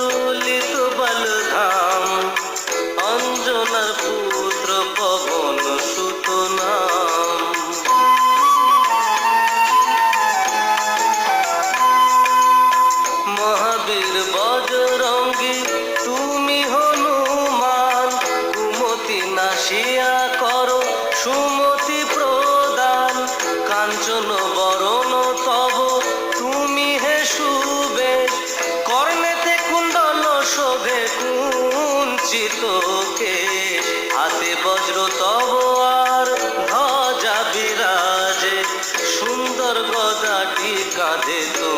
তুলিত বলধাম, অঞ্জনার পুত্র পবন সুত নাম। মহাবীর বজরঙ্গী তুমি হনুমান, কুমতি নাশিয়া করো সুমতি প্রদান। কাঞ্চন বরণ তব তুমি হে সুবেশ, কর্ণেতে কুণ্ডল শোভে কুঞ্চিত কেশ। হাতে বজ্র তব আর ধ্বজা বিরাজে, সুন্দর গদাটি কাঁধে তো